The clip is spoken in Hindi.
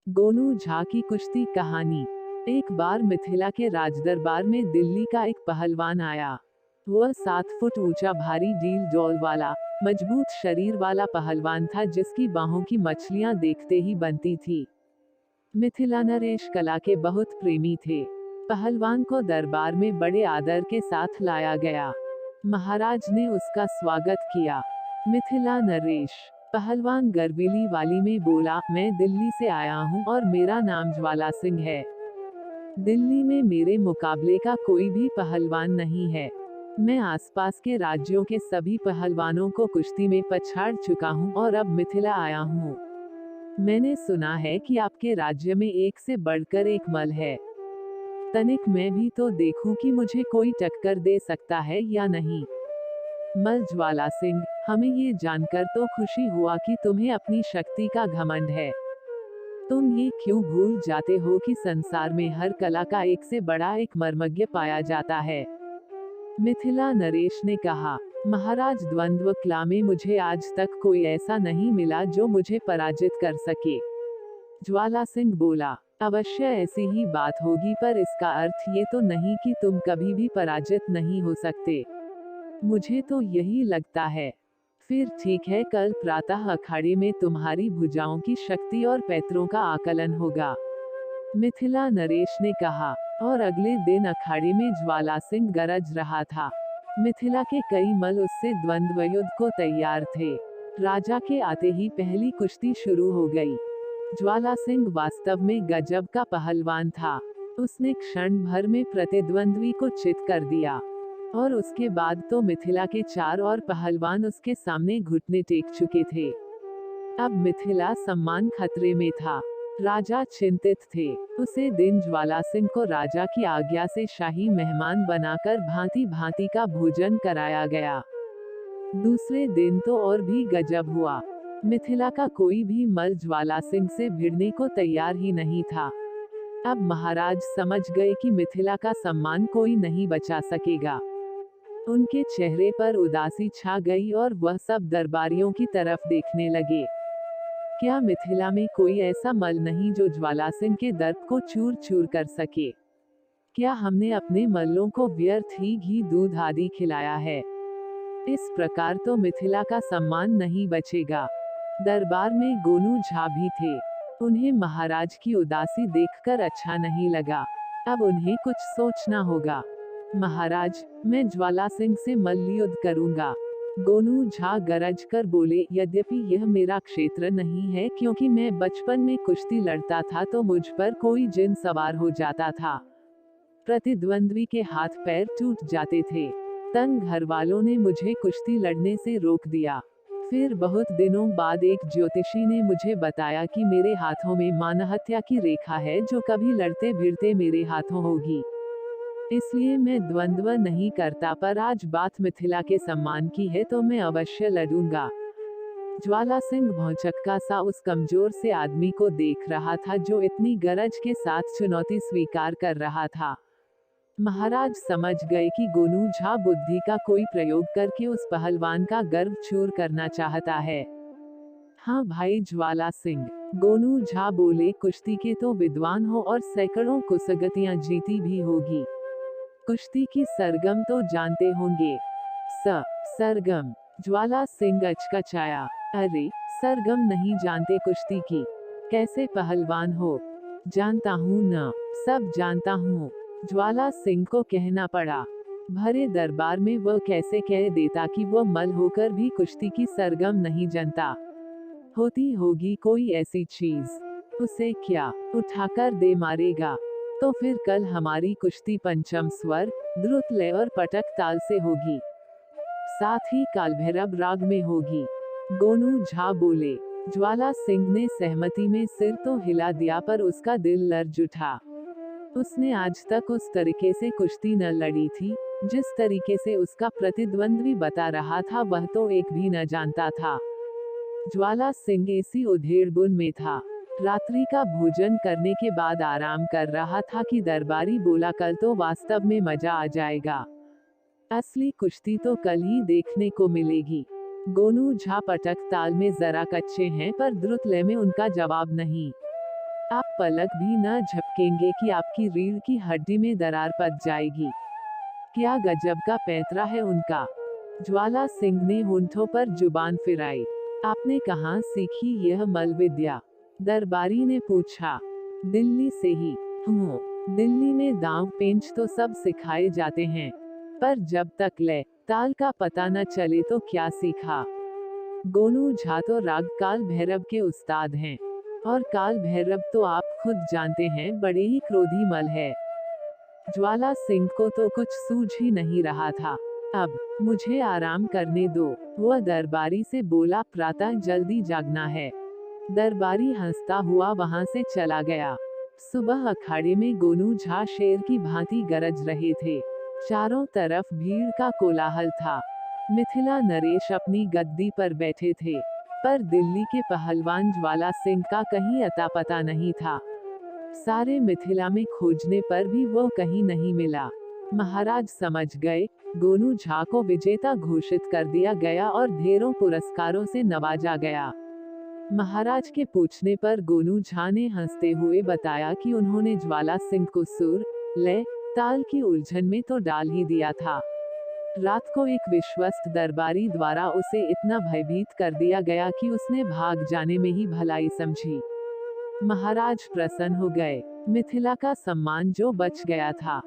गोनू झा की कुश्ती कहानी। एक बार मिथिला के राजदरबार में दिल्ली का एक पहलवान आया। वह 7 फुट ऊंचा, भारी डील डोल वाला, मजबूत शरीर वाला पहलवान था, जिसकी बाहों की मछलियां देखते ही बनती थी। मिथिला नरेश कला के बहुत प्रेमी थे। पहलवान को दरबार में बड़े आदर के साथ लाया गया। महाराज ने उसका स्वागत किया। मिथिला नरेश, पहलवान गर्वीली वाली में बोला, मैं दिल्ली से आया हूँ और मेरा नाम ज्वाला सिंह है। दिल्ली में मेरे मुकाबले का कोई भी पहलवान नहीं है। मैं आसपास के राज्यों के सभी पहलवानों को कुश्ती में पछाड़ चुका हूँ और अब मिथिला आया हूँ। मैंने सुना है कि आपके राज्य में एक से बढ़कर एक मल है। तनिक मैं भी तो देखूं कि मुझे कोई टक्कर दे सकता है या नहीं। मल ज्वाला सिंह, हमें ये जानकर तो खुशी हुआ कि तुम्हें अपनी शक्ति का घमंड है। तुम ये क्यों भूल जाते हो कि संसार में हर कला का एक से बड़ा एक मर्मज्ञ पाया जाता है। मिथिला नरेश ने कहा, महाराज, द्वंद्व कला में मुझे आज तक कोई ऐसा नहीं मिला जो मुझे पराजित कर सके। ज्वाला सिंह बोला, अवश्य ऐसी ही बात होगी, पर इसका अर्थ ये तो नहीं कि तुम कभी भी पराजित नहीं हो सकते। मुझे तो यही लगता है। फिर ठीक है, कल प्रातः अखाड़े में तुम्हारी भुजाओं की शक्ति और पैतरों का आकलन होगा। मिथिला नरेश ने कहा। और अगले दिन अखाड़े में ज्वाला सिंह गरज रहा था। मिथिला के कई मल उससे द्वंद्व युद्ध को तैयार थे। राजा के आते ही पहली कुश्ती शुरू हो गई। ज्वाला सिंह वास्तव में गजब का पहलवान था। उसने क्षण भर में प्रतिद्वंद्वी को चित कर दिया। और उसके बाद तो मिथिला के 4 और पहलवान उसके सामने घुटने टेक चुके थे। अब मिथिला सम्मान खतरे में था। राजा चिंतित थे। उसे दिन ज्वाला सिंह को राजा की आज्ञा से शाही मेहमान बनाकर भांति भांति का भोजन कराया गया। दूसरे दिन तो और भी गजब हुआ। मिथिला का कोई भी मल ज्वाला सिंह से भिड़ने को तैयार ही नहीं था। अब महाराज समझ गए कि मिथिला का सम्मान कोई नहीं बचा सकेगा। उनके चेहरे पर उदासी छा गई और वह सब दरबारियों की तरफ देखने लगे। क्या मिथिला में कोई ऐसा मल नहीं जो ज्वाला सिंह के दर्प को चूर चूर कर सके? क्या हमने अपने मल्लों को व्यर्थ ही घी दूध आदि खिलाया है? इस प्रकार तो मिथिला का सम्मान नहीं बचेगा। दरबार में गोनू झा भी थे। उन्हें महाराज की उदासी देखकर अच्छा नहीं लगा। अब उन्हें कुछ सोचना होगा। महाराज, मैं ज्वाला सिंह से मल्लयुद्ध करूंगा। गोनू झा गरज कर बोले, यद्यपि यह मेरा क्षेत्र नहीं है, क्योंकि मैं बचपन में कुश्ती लड़ता था तो मुझ पर कोई जिन सवार हो जाता था। प्रतिद्वंद्वी के हाथ पैर टूट जाते थे। तंग घर वालों ने मुझे कुश्ती लड़ने से रोक दिया। फिर बहुत दिनों बाद एक ज्योतिषी ने मुझे बताया कि मेरे हाथों में मानहत्या की रेखा है, जो कभी लड़ते भिड़ते मेरे हाथों होगी। इसलिए मैं द्वंद्व नहीं करता, पर आज बात मिथिला के सम्मान की है तो मैं अवश्य लड़ूंगा। ज्वाला सिंह भौचक्का सा उस कमजोर से आदमी को देख रहा था, जो इतनी गरज के साथ चुनौती स्वीकार कर रहा था। महाराज समझ गए कि गोनू झा बुद्धि का कोई प्रयोग करके उस पहलवान का गर्व चूर करना चाहता है। हाँ भाई ज्वाला सिंह, गोनू झा बोले, कुश्ती के तो विद्वान हो और सैकड़ों कुसगतियां जीती भी होगी। कुश्ती की सरगम तो जानते होंगे। सरगम। ज्वाला सिंह अचकचाया। अरे, सरगम नहीं जानते कुश्ती की? कैसे पहलवान हो? जानता हूँ न, सब जानता हूँ। ज्वाला सिंह को कहना पड़ा। भरे दरबार में वह कैसे कह देता कि वह मल होकर भी कुश्ती की सरगम नहीं जानता। होती होगी कोई ऐसी चीज। उसे क्या उठाकर दे मारेगा? तो फिर कल हमारी कुश्ती पंचम स्वर, द्रुत लय और पटक ताल से होगी। साथ ही कालभैरव राग में होगी। गोनू झा बोले। ज्वाला सिंह ने सहमति में सिर तो हिला दिया, पर उसका दिल लर्ज उठा। उसने आज तक उस तरीके से कुश्ती न लड़ी थी, जिस तरीके से उसका प्रतिद्वंद्वी बता रहा था, वह तो एक भी न जानता था। ज्वाला सिंह इसी उधेड़बुन में था। रात्रि का भोजन करने के बाद आराम कर रहा था कि दरबारी बोला, कल तो वास्तव में मजा आ जाएगा। असली कुश्ती तो कल ही देखने को मिलेगी। गोनू झा पटक ताल में जरा कच्चे हैं, पर द्रुत लय में उनका जवाब नहीं। आप पलक भी न झपकेंगे कि आपकी रीढ़ की हड्डी में दरार पड़ जाएगी। क्या गजब का पैंतरा है उनका। ज्वाला सिंह ने होंठों पर जुबान फिराई। आपने कहाँ सीखी यह मल विद्या? दरबारी ने पूछा। दिल्ली से ही हूँ। दिल्ली में दांव पेंच तो सब सिखाए जाते हैं, पर जब तक लय ताल का पता न चले तो क्या सीखा। गोनू झा तो राग काल भैरव के उस्ताद हैं, और काल भैरव तो आप खुद जानते हैं बड़े ही क्रोधी मल है। ज्वाला सिंह को तो कुछ सूझ ही नहीं रहा था। अब मुझे आराम करने दो, वह दरबारी से बोला। प्रातः जल्दी जागना है। दरबारी हंसता हुआ वहां से चला गया। सुबह अखाड़े में गोनू झा शेर की भांति गरज रहे थे। चारों तरफ भीड़ का कोलाहल था। मिथिला नरेश अपनी गद्दी पर बैठे थे, पर दिल्ली के पहलवान ज्वाला सिंह का कहीं अता पता नहीं था। सारे मिथिला में खोजने पर भी वो कहीं नहीं मिला। महाराज समझ गए, गोनू झा को विजेता घोषित कर दिया गया और ढेरों पुरस्कारों से नवाजा गया। महाराज के पूछने पर गोनू झा ने हंसते हुए बताया कि उन्होंने ज्वाला सिंह को सुर, लय, ताल की उलझन में तो डाल ही दिया था। रात को एक विश्वस्त दरबारी द्वारा उसे इतना भयभीत कर दिया गया कि उसने भाग जाने में ही भलाई समझी। महाराज प्रसन्न हो गए। मिथिला का सम्मान जो बच गया था,